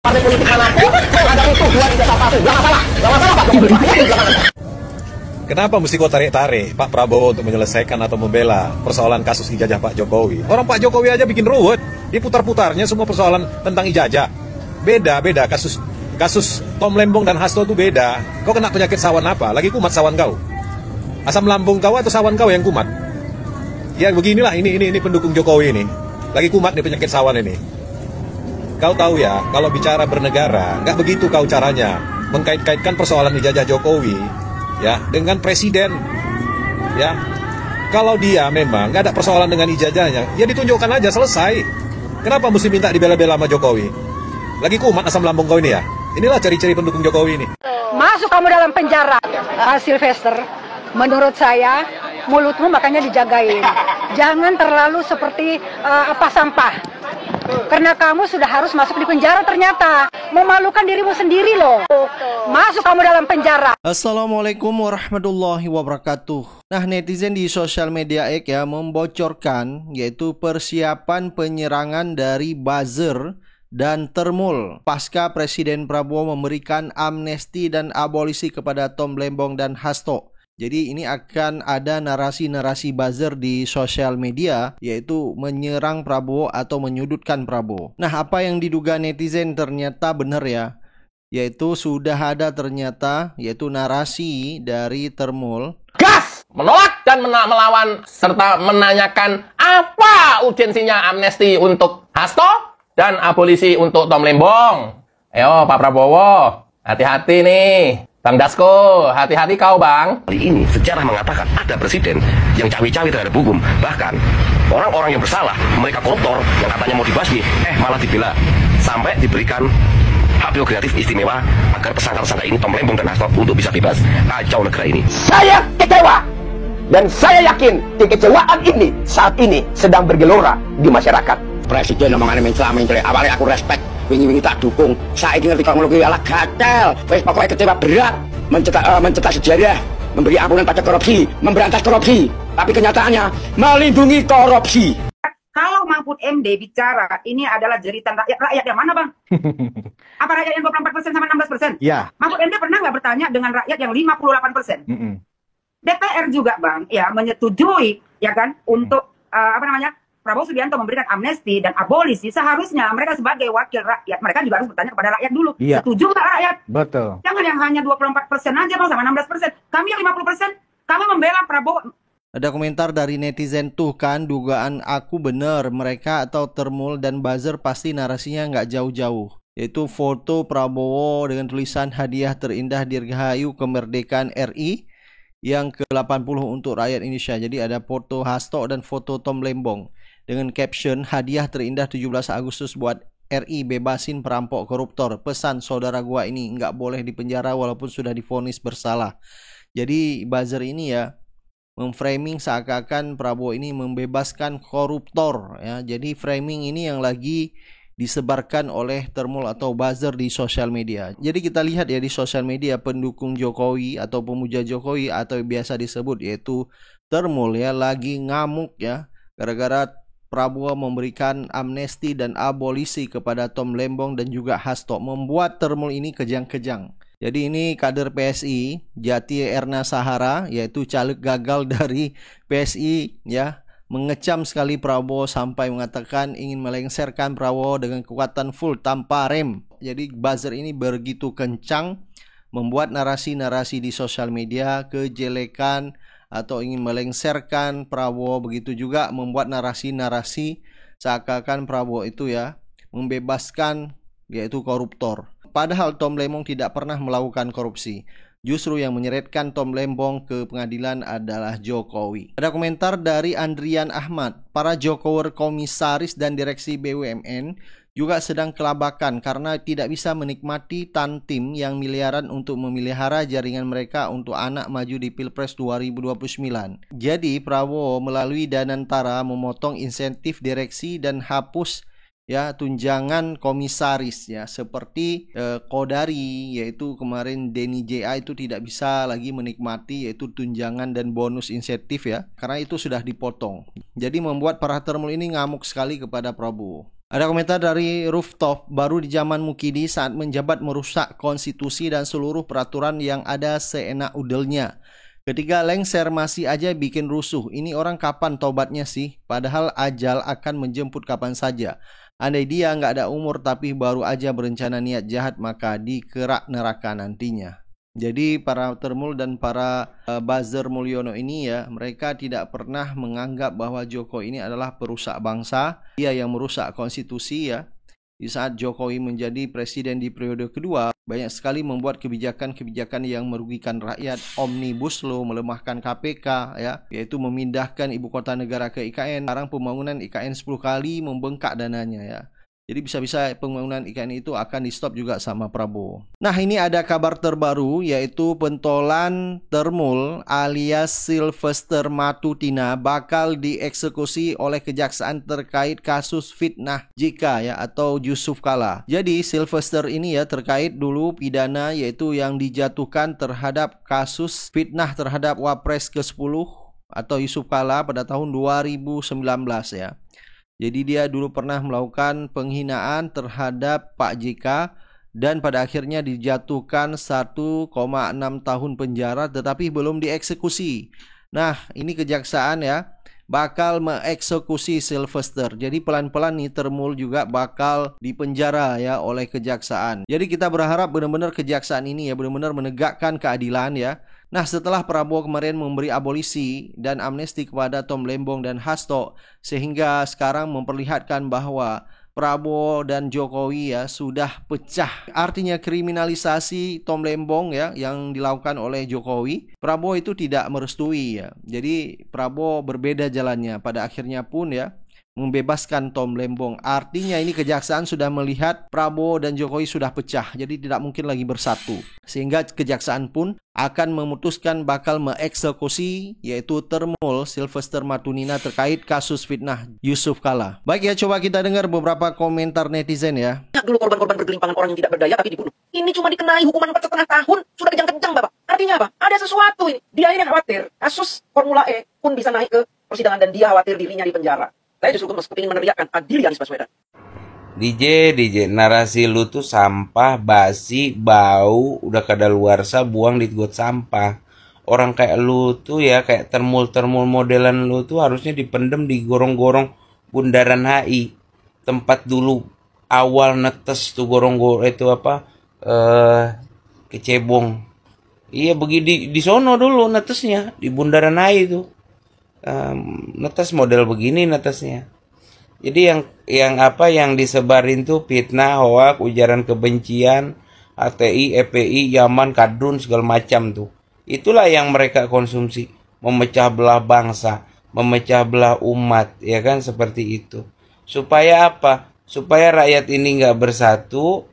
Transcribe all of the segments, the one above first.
Partai politik manapun menghadapi tujuan ijazah palsu. Gak masalah Pak Jokowi. Kenapa mesti kau tarik-tarik Pak Prabowo untuk menyelesaikan atau membela persoalan kasus ijazah Pak Jokowi? Orang Pak Jokowi aja bikin ruwet. Diputar-putarnya semua persoalan tentang ijazah. Beda kasus Tom Lembong dan Hasto itu beda. Kau kena penyakit sawan apa? Lagi kumat sawan kau? Asam lambung kau atau sawan kau yang kumat? Ya beginilah ini pendukung Jokowi ini. Lagi kumat nih penyakit sawan ini. Kau tahu ya, kalau bicara bernegara, nggak begitu kau caranya mengkait-kaitkan persoalan ijazah Jokowi ya dengan presiden. Ya, kalau dia memang nggak ada persoalan dengan ijazahnya, ya ditunjukkan aja selesai. Kenapa mesti minta dibela-bela sama Jokowi? Lagi kumat asam lambung kau ini ya. Inilah ciri-ciri pendukung Jokowi ini. Masuk kamu dalam penjara, Sylvester. Menurut saya, mulutmu makanya dijagain. Jangan terlalu seperti sampah. Karena kamu sudah harus masuk di penjara ternyata. Memalukan dirimu sendiri loh. Masuk kamu dalam penjara. Assalamualaikum warahmatullahi wabarakatuh. Nah, netizen di sosial media X ya membocorkan yaitu persiapan penyerangan dari buzzer dan termul pasca Presiden Prabowo memberikan amnesti dan abolisi kepada Tom Lembong dan Hasto. Jadi ini akan ada narasi-narasi buzzer di sosial media yaitu menyerang Prabowo atau menyudutkan Prabowo. Nah, apa yang diduga netizen ternyata benar ya. Yaitu sudah ada ternyata yaitu narasi dari termul. Gas! Menolak dan melawan serta menanyakan apa urgensinya amnesti untuk Hasto dan abolisi untuk Tom Lembong. Ayo Pak Prabowo, hati-hati nih. Bang Dasko, hati-hati kau bang. Kali ini sejarah mengatakan ada presiden yang cawi-cawi terhadap hukum. Bahkan orang-orang yang bersalah, mereka koruptor yang katanya mau dibasmi, malah dibela. Sampai diberikan hak prerogatif istimewa agar tersangka-tersangka ini Tom Lembong dan Hasto untuk bisa bebas. Kacau negara ini. Saya kecewa. Dan saya yakin kekecewaan ini saat ini sedang bergelora di masyarakat. Presiden omongannya mencela-mencela. Awalnya aku respect. Wingi-wingi tak dukung. Saya ingin ngerti kalau ala gatel. Wes pokoknya kecewa berat. Mencetak sejarah. Memberi ampunan pada korupsi. Memberantas korupsi. Tapi kenyataannya melindungi korupsi. Kalau Mahfud MD bicara ini adalah jeritan rakyat yang mana bang? Apa rakyat yang 24% sama 16%? Ya. Mahfud MD pernah nggak bertanya dengan rakyat yang 58%? DPR juga bang, ya menyetujui ya kan untuk Prabowo Subianto memberikan amnesti dan abolisi. Seharusnya mereka sebagai wakil rakyat, mereka juga harus bertanya kepada rakyat dulu. Iya. Setuju nggak rakyat? Betul. Jangan yang hanya 24% aja bang sama 16%. Kami yang 50%, kami membela Prabowo. Ada komentar dari netizen tuh kan dugaan aku bener mereka atau termul dan buzzer pasti narasinya nggak jauh-jauh. Yaitu foto Prabowo dengan tulisan hadiah terindah Dirgahayu Kemerdekaan RI yang ke-80 untuk rakyat Indonesia. Jadi ada foto Hasto dan foto Tom Lembong dengan caption hadiah terindah 17 Agustus buat RI bebasin perampok koruptor. Pesan saudara gua ini nggak boleh dipenjara walaupun sudah divonis bersalah. Jadi buzzer ini ya memframing seakan-akan Prabowo ini membebaskan koruptor ya. Jadi framing ini yang lagi disebarkan oleh termul atau buzzer di sosial media. Jadi kita lihat ya di sosial media pendukung Jokowi atau pemuja Jokowi atau biasa disebut yaitu termul ya lagi ngamuk ya gara-gara Prabowo memberikan amnesti dan abolisi kepada Tom Lembong dan juga Hasto, membuat termul ini kejang-kejang. Jadi ini kader PSI Jati Erna Sahara yaitu caleg gagal dari PSI ya mengecam sekali Prabowo sampai mengatakan ingin melengsarkan Prabowo dengan kekuatan full tanpa rem. Jadi buzzer ini begitu kencang membuat narasi-narasi di sosial media kejelekan atau ingin melengsarkan Prabowo, begitu juga membuat narasi-narasi seakan-akan Prabowo itu ya membebaskan yaitu koruptor. Padahal Tom Lembong tidak pernah melakukan korupsi. Justru yang menyeretkan Tom Lembong ke pengadilan adalah Jokowi. Ada komentar dari Andrian Ahmad. Para Jokower komisaris dan direksi BUMN juga sedang kelabakan karena tidak bisa menikmati tantim yang miliaran untuk memelihara jaringan mereka untuk anak maju di Pilpres 2029. Jadi Prabowo melalui Danantara memotong insentif direksi dan hapus ya tunjangan komisaris ya seperti Kodari yaitu kemarin Denny JA itu tidak bisa lagi menikmati yaitu tunjangan dan bonus insentif ya karena itu sudah dipotong. Jadi membuat para termul ini ngamuk sekali kepada Prabowo. Ada komentar dari Rooftop, baru di zaman Mukidi saat menjabat merusak konstitusi dan seluruh peraturan yang ada seenak udelnya. Ketika lengser masih aja bikin rusuh. Ini orang kapan tobatnya sih? Padahal ajal akan menjemput kapan saja. Andai dia nggak ada umur tapi baru aja berencana niat jahat, maka dikerak neraka nantinya. Jadi para Termul dan para buzzer Mulyono ini ya, mereka tidak pernah menganggap bahwa Jokowi ini adalah perusak bangsa. Dia yang merusak konstitusi ya. Di saat Jokowi menjadi presiden di periode kedua, banyak sekali membuat kebijakan-kebijakan yang merugikan rakyat. Omnibus Law, melemahkan KPK ya, yaitu memindahkan ibu kota negara ke IKN. Sekarang pembangunan IKN 10 kali membengkak dananya ya. Jadi bisa-bisa pembangunan IKN itu akan di stop juga sama Prabowo. Nah, ini ada kabar terbaru yaitu pentolan Termul alias Sylvester Matutina bakal dieksekusi oleh kejaksaan terkait kasus fitnah JK ya atau Yusuf Kala. Jadi Sylvester ini ya terkait dulu pidana yaitu yang dijatuhkan terhadap kasus fitnah terhadap Wapres ke-10 atau Yusuf Kala pada tahun 2019 ya. Jadi dia dulu pernah melakukan penghinaan terhadap Pak JK dan pada akhirnya dijatuhkan 1,6 tahun penjara tetapi belum dieksekusi. Nah, ini kejaksaan ya bakal mengeksekusi Sylvester. Jadi pelan-pelan nih Termul juga bakal dipenjara ya oleh kejaksaan. Jadi kita berharap benar-benar kejaksaan ini ya benar-benar menegakkan keadilan ya. Nah, setelah Prabowo kemarin memberi abolisi dan amnesti kepada Tom Lembong dan Hasto, sehingga sekarang memperlihatkan bahwa Prabowo dan Jokowi ya sudah pecah. Artinya kriminalisasi Tom Lembong ya yang dilakukan oleh Jokowi, Prabowo itu tidak merestui ya. Jadi Prabowo berbeda jalannya. Pada akhirnya pun ya membebaskan Tom Lembong. Artinya ini kejaksaan sudah melihat Prabowo dan Jokowi sudah pecah. Jadi tidak mungkin lagi bersatu. Sehingga kejaksaan pun akan memutuskan bakal mengeksekusi yaitu Termul Sylvester Matutina terkait kasus fitnah Yusuf Kala. Baik ya, coba kita dengar beberapa komentar netizen ya. Dulu korban-korban bergelimpangan orang yang tidak berdaya tapi dibunuh. Ini cuma dikenai hukuman 4,5 tahun. Sudah kejang-kejang, Bapak. Artinya apa? Ada sesuatu ini. Dia ini khawatir. Kasus Formula E pun bisa naik ke persidangan dan dia khawatir dirinya di penjara. Saya justru ingin meneriakkan adil Anies Baswedan. DJ, narasi lu tuh sampah, basi, bau, udah kadaluarsa, buang di got sampah. Orang kayak lu tuh ya, kayak termul modelan lu tuh harusnya dipendem di gorong-gorong Bundaran HI. Tempat dulu awal netes tuh gorong-gorong itu apa? Kecebong. Iya, begini di sono dulu netesnya di Bundaran HI tuh. Netes model begini netesnya. Jadi yang disebarin tuh fitnah, hoak, ujaran kebencian, HTI, EPI, Yaman, Kadrun segala macam tuh. Itulah yang mereka konsumsi, memecah belah bangsa, memecah belah umat, ya kan seperti itu. Supaya apa? Supaya rakyat ini nggak bersatu,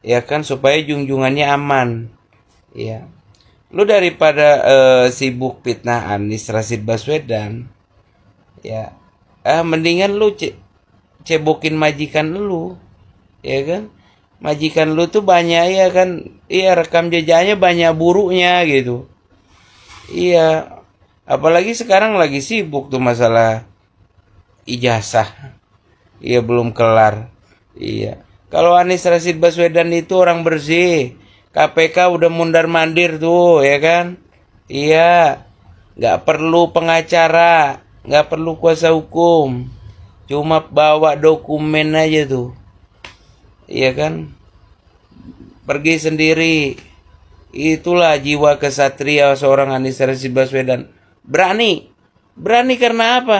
ya kan, supaya junjungannya aman. Ya. Lu daripada sibuk fitnah Anies Rashid Baswedan, ya, mendingan lu cebokin majikan lu, ya kan? Majikan lu tuh banyak ya kan, iya rekam jejaknya banyak buruknya gitu. Iya, apalagi sekarang lagi sibuk tuh masalah ijazah, iya belum kelar. Iya, kalau Anies Rashid Baswedan itu orang bersih. KPK udah mundar-mandir tuh, ya kan? Iya, nggak perlu pengacara, nggak perlu kuasa hukum, cuma bawa dokumen aja tuh, iya kan? Pergi sendiri. Itulah jiwa kesatria seorang Anies Rashid Baswedan. Berani karena apa?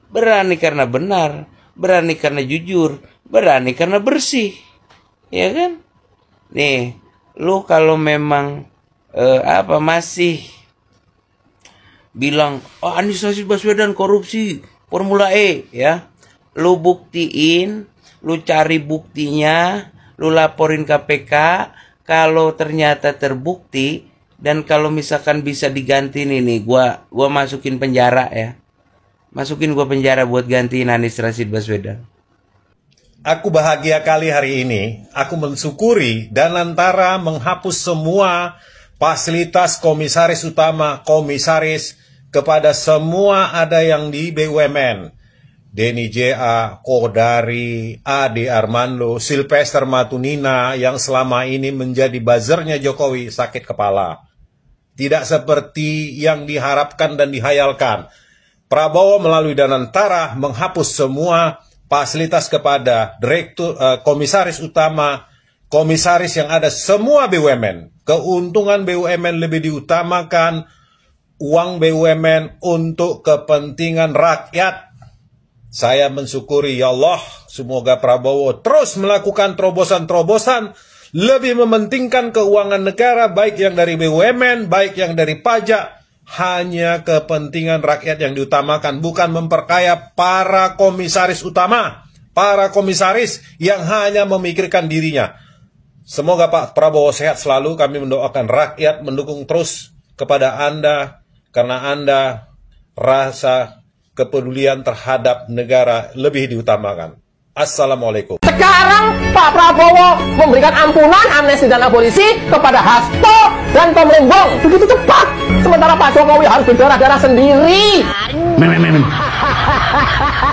Berani karena benar, berani karena jujur, berani karena bersih, ya kan? Nih. Lu kalau memang masih bilang Anies Rashid Baswedan korupsi Formula E ya, lu buktiin, lu cari buktinya, lu laporin KPK. Kalau ternyata terbukti dan kalau misalkan bisa diganti nih gua masukin penjara ya, masukin gua penjara buat gantiin Anies Rashid Baswedan. Aku bahagia kali hari ini, aku mensyukuri dan antara menghapus semua fasilitas komisaris utama, komisaris kepada semua ada yang di BUMN. Denny J.A., Kodari, Ade Armando, Sylvester Matunina yang selama ini menjadi buzzernya Jokowi sakit kepala. Tidak seperti yang diharapkan dan dihayalkan. Prabowo melalui Danantara menghapus semua fasilitas kepada komisaris utama, komisaris yang ada semua BUMN. Keuntungan BUMN lebih diutamakan, uang BUMN untuk kepentingan rakyat. Saya mensyukuri, ya Allah, semoga Prabowo terus melakukan terobosan-terobosan, lebih mementingkan keuangan negara, baik yang dari BUMN, baik yang dari pajak, hanya kepentingan rakyat yang diutamakan, bukan memperkaya para komisaris utama, para komisaris yang hanya memikirkan dirinya. Semoga Pak Prabowo sehat selalu, kami mendoakan rakyat, mendukung terus kepada Anda, karena Anda rasa kepedulian terhadap negara lebih diutamakan. Assalamualaikum. Sekarang Pak Prabowo memberikan ampunan, amnesti dan abolisi kepada Hasto dan Tom Lembong. Begitu cepat. Sementara Pak Jokowi harus berdarah-darah sendiri.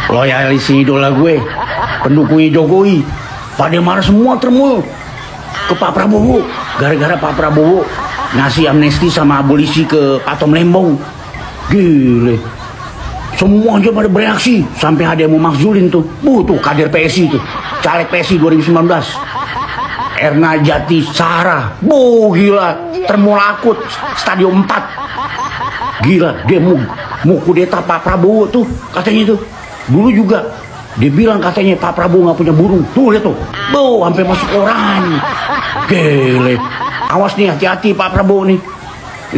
Loyalis idola gue, pendukung Jokowi, pada marah semua termul ke Pak Prabowo. Gara-gara Pak Prabowo ngasih amnesti sama abolisi ke Pak Tom Lembong. Gile. Semua aja pada bereaksi, sampai ada yang mau makzulin tuh. Tuh kader PSI tuh, caleg PSI 2019. Erna Jati Sarah, gila, termul akut, stadium 4. Gila, dia mau kudeta Pak Prabowo tuh, katanya tuh. Dulu juga, dia bilang katanya Pak Prabowo gak punya burung. Tuh, lihat tuh, sampai masuk koran. Gile, awas nih, hati-hati Pak Prabowo nih.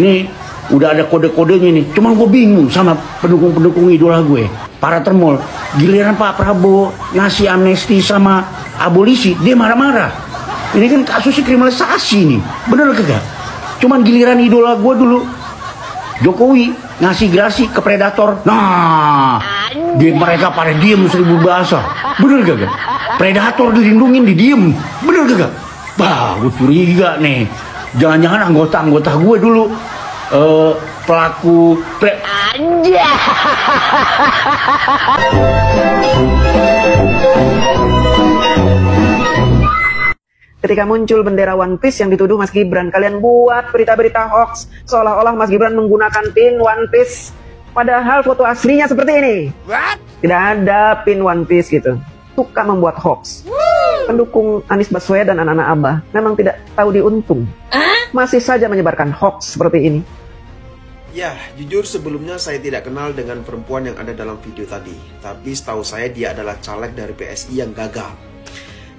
Ini udah ada kode-kodenya nih. Cuma gue bingung sama pendukung-pendukung idola gue, para termol. Giliran Pak Prabowo ngasih amnesti sama abolisi, dia marah-marah. Ini kan kasusnya kriminalisasi nih, bener kagak? Cuman giliran idola gue dulu, Jokowi ngasih gerasi ke predator. Nah, mereka pada diem 1000 bahasa. Bener kagak? Predator dilindungin, didiem. Bener kagak? Bah, gue curiga nih. Jangan-jangan anggota-anggota gue dulu pelaku aja. Ketika muncul bendera One Piece yang dituduh Mas Gibran, kalian buat berita-berita hoax seolah-olah Mas Gibran menggunakan pin One Piece, padahal foto aslinya seperti ini. Tidak ada pin One Piece gitu. Suka membuat hoax. Pendukung Anies Baswedan dan anak-anak Abah memang tidak tahu diuntung. Masih saja menyebarkan hoax seperti ini. Ya, jujur sebelumnya saya tidak kenal dengan perempuan yang ada dalam video tadi. Tapi setahu saya dia adalah caleg dari PSI yang gagal.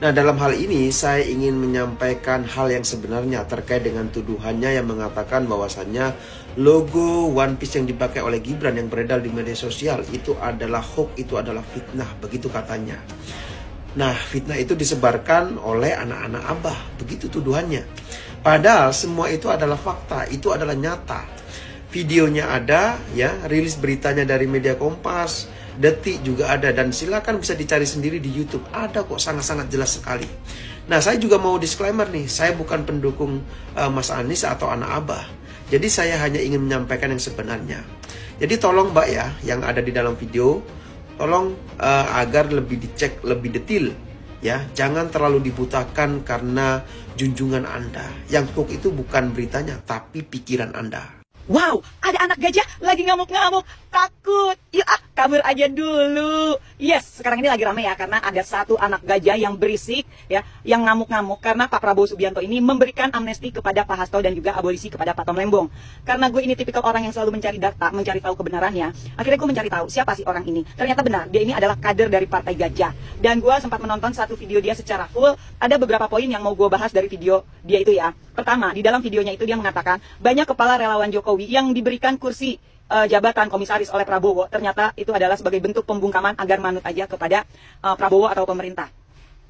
Nah, dalam hal ini saya ingin menyampaikan hal yang sebenarnya terkait dengan tuduhannya yang mengatakan bahwasannya logo One Piece yang dipakai oleh Gibran yang beredar di media sosial itu adalah hoax, itu adalah fitnah, begitu katanya. Nah, fitnah itu disebarkan oleh anak-anak Abah, begitu tuduhannya. Padahal semua itu adalah fakta, itu adalah nyata. Videonya ada, ya, rilis beritanya dari media Kompas, Detik juga ada, dan silakan bisa dicari sendiri di YouTube. Ada kok, sangat-sangat jelas sekali. Nah, saya juga mau disclaimer nih, saya bukan pendukung Mas Anies atau anak Abah. Jadi saya hanya ingin menyampaikan yang sebenarnya. Jadi tolong Mbak ya, yang ada di dalam video, tolong agar lebih dicek lebih detail. Ya, jangan terlalu dibutakan karena junjungan Anda. Yang hoax itu bukan beritanya, tapi pikiran Anda. Wow, ada anak gajah lagi ngamuk-ngamuk. Takut. Yuk kabur aja dulu. Yes, sekarang ini lagi rame ya, karena ada satu anak gajah yang berisik ya, yang ngamuk-ngamuk karena Pak Prabowo Subianto ini memberikan amnesti kepada Pak Hasto dan juga abolisi kepada Pak Tom Lembong. Karena gue ini tipikal orang yang selalu mencari data, mencari tahu kebenarannya. Akhirnya gue mencari tahu siapa sih orang ini. Ternyata benar, dia ini adalah kader dari Partai Gajah. Dan gue sempat menonton satu video dia secara full. Ada beberapa poin yang mau gue bahas dari video dia itu ya. Pertama, di dalam videonya itu dia mengatakan banyak kepala relawan Jokowi yang diberikan kursi jabatan komisaris oleh Prabowo, ternyata itu adalah sebagai bentuk pembungkaman agar manut aja kepada Prabowo atau pemerintah.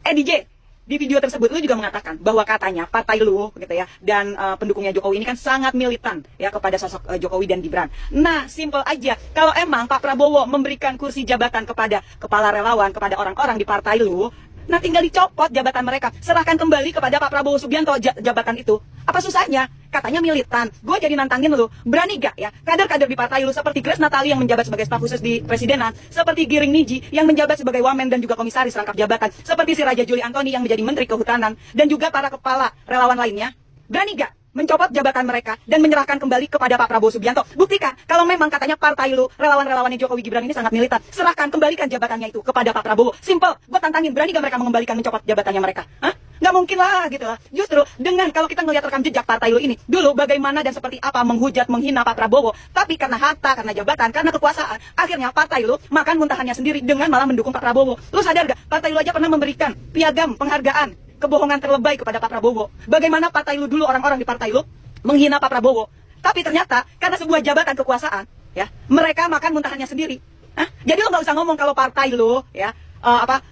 DJ, di video tersebut lu juga mengatakan bahwa katanya partai lu gitu ya, dan pendukungnya Jokowi ini kan sangat militan ya kepada sosok Jokowi dan Gibran. Nah, simple aja, kalau emang Pak Prabowo memberikan kursi jabatan kepada kepala relawan, kepada orang-orang di partai lu, Nah tinggal dicopot jabatan mereka, serahkan kembali kepada Pak Prabowo Subianto jabatan itu. Apa susahnya? Katanya militan. Gue jadi nantangin lu, berani gak ya kader-kader di partai lu seperti Grace Natali yang menjabat sebagai staf khusus di presidenan, seperti Giring Niji yang menjabat sebagai wamen dan juga komisaris rangkap jabatan, seperti si Raja Juli Antoni yang menjadi menteri kehutanan, dan juga para kepala relawan lainnya. Berani gak mencopot jabatan mereka dan menyerahkan kembali kepada Pak Prabowo Subianto? Buktikan kalau memang katanya partai lu, relawan-relawannya Jokowi Gibran ini sangat militan, serahkan kembalikan jabatannya itu kepada Pak Prabowo. Simple, gue tantangin, berani gak mereka mengembalikan mencopot jabatannya mereka? Hah? Nggak mungkin lah gitu lah. Justru dengan kalau kita ngelihat rekam jejak partai lu ini dulu bagaimana dan seperti apa menghujat, menghina Pak Prabowo, tapi karena harta, karena jabatan, karena kekuasaan, akhirnya partai lu makan muntahannya sendiri dengan malah mendukung Pak Prabowo. Lu sadar gak? Partai lu aja pernah memberikan piagam penghargaan kebohongan terlebay kepada Pak Prabowo. Bagaimana partai lu dulu, orang-orang di partai lu menghina Pak Prabowo, tapi ternyata karena sebuah jabatan kekuasaan, ya mereka makan muntahannya sendiri. Hah? Jadi lo nggak usah ngomong kalau partai lu, ya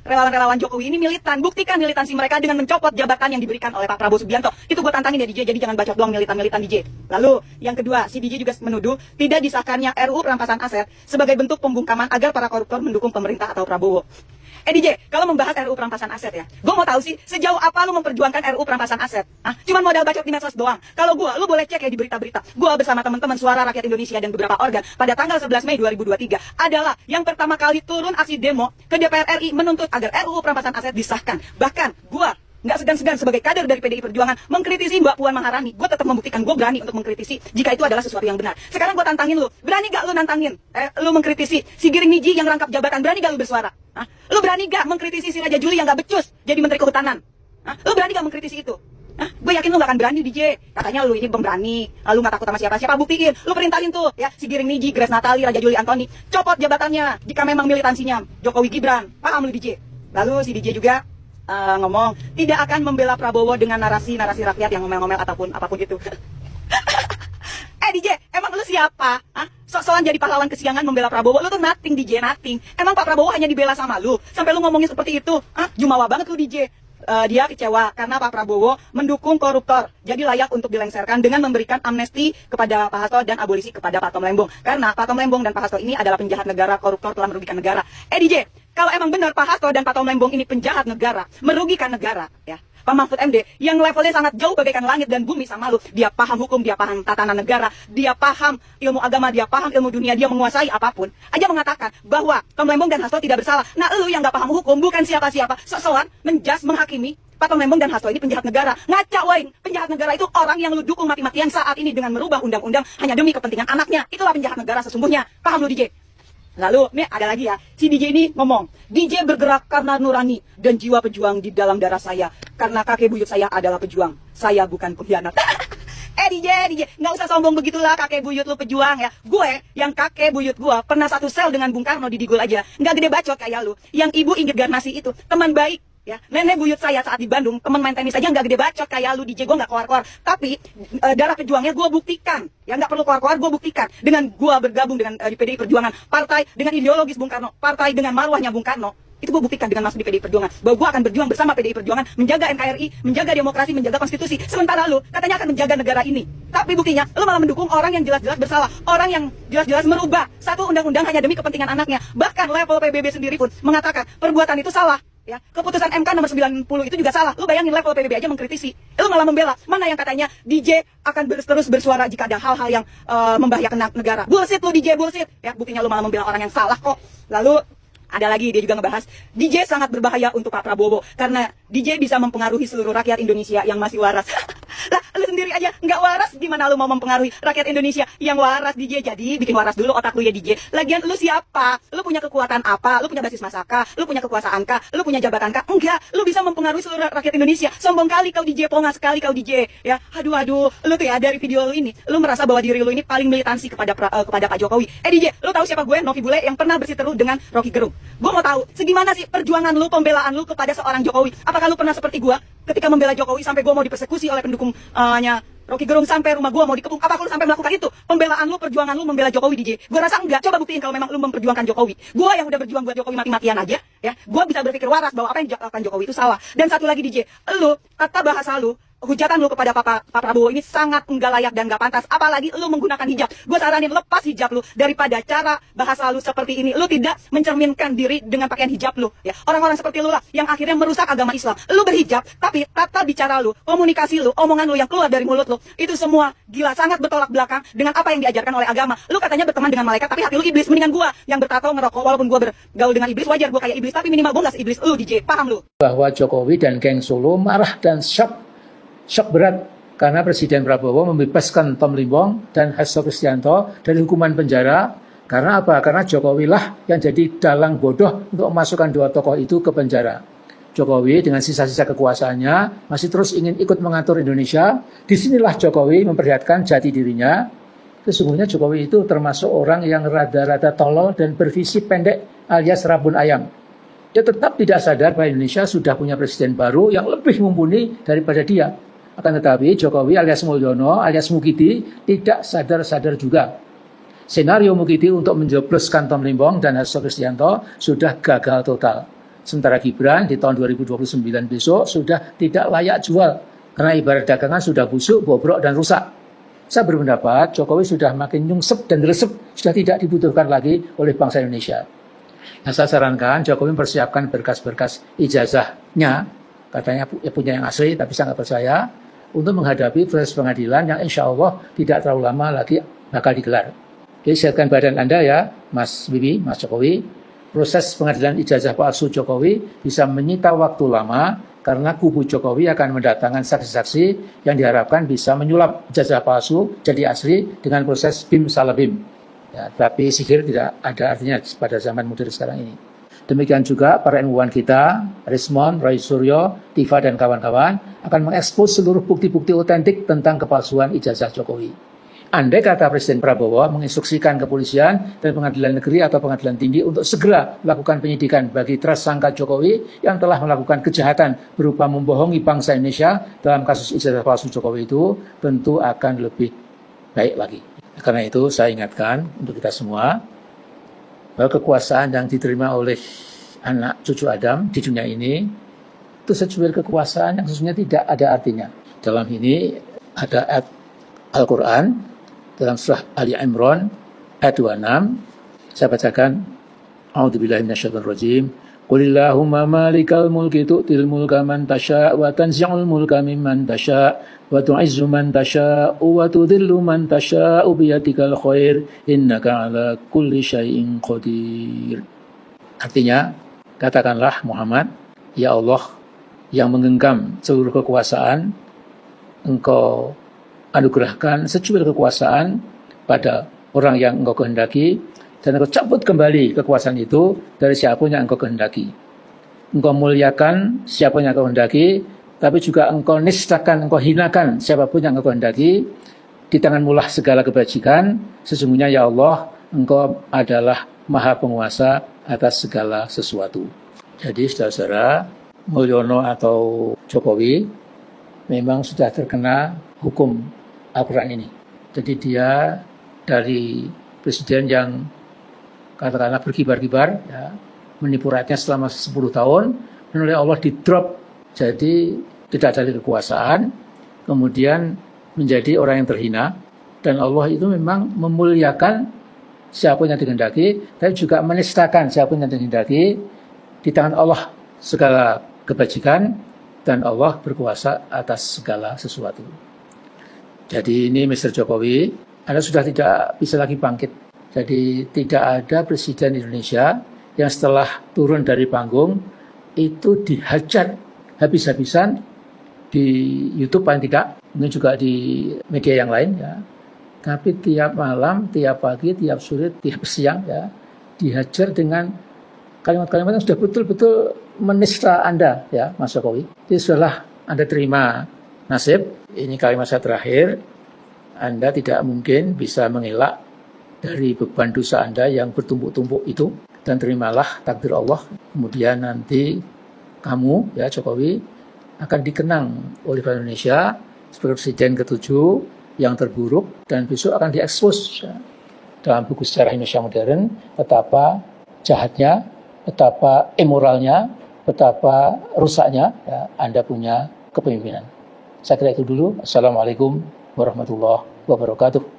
relawan-relawan Jokowi ini militan. Buktikan militansi mereka dengan mencopot jabatan yang diberikan oleh Pak Prabowo Subianto. Itu gue tantangin ya DJ, jadi jangan bacot doang militan-militan DJ. Lalu yang kedua, si DJ juga menuduh tidak disahkannya RUU perampasan aset sebagai bentuk pembungkaman agar para koruptor mendukung pemerintah atau Prabowo. DJ, kalau membahas RUU perampasan aset ya, gue mau tahu sih sejauh apa lu memperjuangkan RUU perampasan aset? Cuman modal bacot di medsos doang. Kalau lu boleh cek ya di berita-berita. Gue bersama teman-teman Suara Rakyat Indonesia dan beberapa organ pada tanggal 11 Mei 2023 adalah yang pertama kali turun aksi demo ke DPR RI menuntut agar RUU perampasan aset disahkan. Bahkan gue nggak segan-segan sebagai kader dari PDI Perjuangan mengkritisi Mbak Puan Maharani. Gue tetap membuktikan gue berani untuk mengkritisi jika itu adalah sesuatu yang benar. Sekarang gue tantangin lu, berani gak lu nantangin lu mengkritisi si Giring Niji yang rangkap jabatan? Berani gak lu bersuara? Lu berani gak mengkritisi si Raja Juli yang gak becus jadi menteri kehutanan? Lu berani gak mengkritisi itu? Gue yakin lu gak akan berani DJ. Katanya lu ini pemberani, lu gak takut sama siapa-siapa. Buktiin, lu perintahin tuh ya si Giring Niji, Grace Natali, Raja Juli Antoni, copot jabatannya jika memang militansinya Jokowi Gibran. Paham lu DJ? Lalu si DJ juga ngomong tidak akan membela Prabowo dengan narasi-narasi rakyat yang ngomel-ngomel ataupun apapun itu. DJ, emang lu siapa? Sok-sokan jadi pahlawan kesiangan membela Prabowo. Lu tuh nothing DJ, nothing. Emang Pak Prabowo hanya dibela sama lu sampai lu ngomongin seperti itu? Jumawa banget lu DJ. Dia kecewa karena Pak Prabowo mendukung koruptor, jadi layak untuk dilengsarkan dengan memberikan amnesti kepada Pak Hasto dan abolisi kepada Pak Tom Lembong. Karena Pak Tom Lembong dan Pak Hasto ini adalah penjahat negara, koruptor, telah merugikan negara. DJ, kalau emang benar Pak Hasto dan Pak Tom Lembong ini penjahat negara, merugikan negara, ya, Pak Mahfud MD yang levelnya sangat jauh bagaikan langit dan bumi sama lu, dia paham hukum, dia paham tatanan negara, dia paham ilmu agama, dia paham ilmu dunia, dia menguasai apapun, aja mengatakan bahwa Tom Lembong dan Hasto tidak bersalah. Nah, lu yang gak paham hukum, bukan siapa-siapa, sok-sokan menjas menghakimi Pak Tom Lembong dan Hasto ini penjahat negara. Ngaca wain, penjahat negara itu orang yang lu dukung mati-matian saat ini dengan merubah undang-undang hanya demi kepentingan anaknya. Itulah penjahat negara sesungguhnya. Paham lu DJ? Lalu, nih ada lagi ya, si DJ ini ngomong, DJ bergerak karena nurani dan jiwa pejuang di dalam darah saya. Karena kakek buyut saya adalah pejuang, saya bukan pengkhianat. DJ, nggak usah sombong begitulah, kakek buyut lu pejuang ya. Gue, yang kakek buyut gue, pernah satu sel dengan Bung Karno di Digul aja. Nggak gede bacot kayak lu. Yang ibu Inggit Garnasi itu, teman baik. Ya, nenek buyut saya saat di Bandung, teman main tenis aja nggak gede bacot kayak lu DJ. Gue nggak keluar-keluar, tapi darah pejuangnya gue buktikan. Ya nggak perlu keluar-keluar, gue buktikan dengan gue bergabung dengan di PDI Perjuangan, partai dengan ideologis Bung Karno, partai dengan marwahnya Bung Karno. Itu gue buktikan dengan masuk di PDI Perjuangan bahwa gue akan berjuang bersama PDI Perjuangan menjaga NKRI, menjaga demokrasi, menjaga konstitusi. Sementara lu katanya akan menjaga negara ini, tapi buktinya lu malah mendukung orang yang jelas-jelas bersalah, orang yang jelas-jelas merubah satu undang-undang hanya demi kepentingan anaknya. Bahkan level PBB sendiri pun mengatakan perbuatan itu salah. Ya, keputusan MK nomor 90 itu juga salah. Lu bayangin level PBB aja mengkritisi. Lu malah membela. Mana yang katanya DJ akan terus bersuara jika ada hal-hal yang membahayakan negara. Bullshit lu DJ, bullshit. Ya, buktinya lu malah membela orang yang salah kok. Lalu ada lagi dia juga ngebahas DJ sangat berbahaya untuk Pak Prabowo karena DJ bisa mempengaruhi seluruh rakyat Indonesia yang masih waras. Lah, lu sendiri aja nggak waras, gimana lu mau mempengaruhi rakyat Indonesia yang waras DJ? Jadi bikin waras dulu otak lu ya DJ. Lagian lu siapa? Lu punya kekuatan apa? Lu punya basis massa kah? Lu punya kekuasaan kah? Lu punya jabatan kah? Enggak, lu bisa mempengaruhi seluruh rakyat Indonesia. Sombong kali kau DJ, pongas sekali kau DJ. Ya, aduh, lu tuh ya dari video lu ini, lu merasa bahwa diri lu ini paling militansi kepada Pak Jokowi. DJ, lu tahu siapa gue? Novi Bule yang pernah bersiteru dengan Rocky Gerung. Gue mau tahu, segimana sih perjuangan lu, pembelaan lu kepada seorang Jokowi? Apakah lu pernah seperti gue ketika membela Jokowi sampai gue mau dipersekusi oleh pendukungnya Rocky Gerung sampai rumah gue mau dikepung? Apakah lu sampai melakukan itu? Pembelaan lu, perjuangan lu membela Jokowi DJ? Gue rasa enggak. Coba buktiin kalau memang lu memperjuangkan Jokowi. Gue yang udah berjuang buat Jokowi mati-matian aja, ya. Gue bisa berpikir waras bahwa apa yang dilakukan Jokowi itu salah. Dan satu lagi DJ, lu kata bahasa lu hujatan lu kepada Pak Prabowo ini sangat enggak layak dan enggak pantas. Apalagi lu menggunakan hijab. Gue saranin lepas hijab lu, daripada cara bahasa lu seperti ini. Lu tidak mencerminkan diri dengan pakaian hijab lu. Ya, orang-orang seperti lu lah yang akhirnya merusak agama Islam. Lu berhijab, tapi tata bicara lu, komunikasi lu, omongan lu yang keluar dari mulut lu, itu semua gila, sangat bertolak belakang dengan apa yang diajarkan oleh agama. Lu katanya berteman dengan malaikat, tapi hati lu iblis. Mendingan gua yang bertato ngerokok, walaupun gua bergaul dengan iblis, wajar gua kayak iblis, tapi minimal gua nggak iblis. Lu DJ, paham lu? Bahwa Jokowi dan geng Solo marah dan shock berat karena Presiden Prabowo membebaskan Tom Limbong dan Hasto Kristianto dari hukuman penjara. Karena apa? Karena Jokowi lah yang jadi dalang bodoh untuk memasukkan dua tokoh itu ke penjara. Jokowi dengan sisa-sisa kekuasaannya masih terus ingin ikut mengatur Indonesia. Disinilah Jokowi memperlihatkan jati dirinya. Sesungguhnya Jokowi itu termasuk orang yang rada-rada tolol dan bervisi pendek alias rabun ayam. Dia tetap tidak sadar bahwa Indonesia sudah punya presiden baru yang lebih mumpuni daripada dia. Akan tetapi Jokowi alias Mulyono alias Mukidi tidak sadar-sadar juga. Senario Mukidi untuk menjebloskan Tom Limbong dan Hasto Kristianto sudah gagal total. Sementara Gibran di tahun 2029 besok sudah tidak layak jual karena ibarat dagangan sudah busuk, bobrok, dan rusak. Saya berpendapat Jokowi sudah makin nyungsep dan resep, sudah tidak dibutuhkan lagi oleh bangsa Indonesia. Nah, saya sarankan Jokowi mempersiapkan berkas-berkas ijazahnya, katanya punya yang asli, tapi saya nggak percaya, untuk menghadapi proses pengadilan yang insya Allah tidak terlalu lama lagi bakal digelar. Jadi siapkan badan Anda ya, Mas Bibi, Mas Jokowi. Proses pengadilan ijazah palsu Jokowi bisa menyita waktu lama karena kubu Jokowi akan mendatangkan saksi-saksi yang diharapkan bisa menyulap ijazah palsu jadi asli dengan proses BIM salah BIM. Ya, tapi sihir tidak ada artinya pada zaman modern sekarang ini. Demikian juga para ilmuwan kita, Rismond, Roy Suryo, Tifa, dan kawan-kawan akan mengekspos seluruh bukti-bukti otentik tentang kepalsuan ijazah Jokowi. Andai kata Presiden Prabowo menginstruksikan kepolisian dan pengadilan negeri atau pengadilan tinggi untuk segera melakukan penyidikan bagi tersangka Jokowi yang telah melakukan kejahatan berupa membohongi bangsa Indonesia dalam kasus ijazah palsu Jokowi itu, tentu akan lebih baik lagi. Karena itu saya ingatkan untuk kita semua bahwa kekuasaan yang diterima oleh anak cucu Adam di dunia ini itu secuil kekuasaan yang sesungguhnya tidak ada artinya. Dalam ini ada ayat Al-Quran dalam surah Ali Imran ayat 26. Saya bacakan. A'udzubillahi minasyaitonirrajim. Qulillahumma malikal mulki tu'til mulka man tasya' wa tanzi'ul mulka mimman tasya' wa tu'izzu man tasya' wa tudhillu man tasya' biyadikal khair innaka 'ala kulli syai'in qadir. Artinya, katakanlah Muhammad, ya Allah yang menggenggam seluruh kekuasaan, Engkau anugerahkan secuil kekuasaan pada orang yang Engkau kehendaki, dan Engkau cabut kembali kekuasaan itu dari siapapun yang Engkau kehendaki. Engkau muliakan siapapun yang Engkau kehendaki, tapi juga Engkau nistakan, Engkau hinakan siapapun yang Engkau kehendaki. Di tanganmu lah segala kebajikan. Sesungguhnya ya Allah, Engkau adalah Maha Penguasa atas segala sesuatu. Jadi saudara-saudara, Mulyono atau Jokowi memang sudah terkena hukum Al-Quran ini. Jadi dia dari presiden yang katakanlah berkibar-kibar, ya, menipu rakyatnya selama 10 tahun, dan oleh Allah di-drop, jadi tidak ada kekuasaan, kemudian menjadi orang yang terhina, dan Allah itu memang memuliakan siapa yang dikehendaki, tapi juga menistakan siapa yang dikehendaki. Di tangan Allah segala kebajikan, dan Allah berkuasa atas segala sesuatu. Jadi ini Mr. Jokowi, Anda sudah tidak bisa lagi bangkit. Jadi tidak ada presiden Indonesia yang setelah turun dari panggung itu dihajar habis-habisan di YouTube paling tidak, mungkin juga di media yang lain ya. Tapi tiap malam, tiap pagi, tiap sore, tiap siang ya dihajar dengan kalimat-kalimat yang sudah betul-betul menista Anda ya, Mas Jokowi. Jadi sudahlah Anda terima nasib. Ini kalimat saya terakhir. Anda tidak mungkin bisa mengelak dari beban dosa Anda yang bertumpuk-tumpuk itu, dan terimalah takdir Allah. Kemudian nanti kamu ya Jokowi akan dikenang oleh bangsa Indonesia sebagai presiden ke-7 yang terburuk, dan besok akan diekspos ya, dalam buku sejarah Indonesia modern betapa jahatnya, betapa imoralnya, betapa rusaknya ya, Anda punya kepemimpinan. Saya kira itu dulu. Assalamualaikum warahmatullahi wabarakatuh.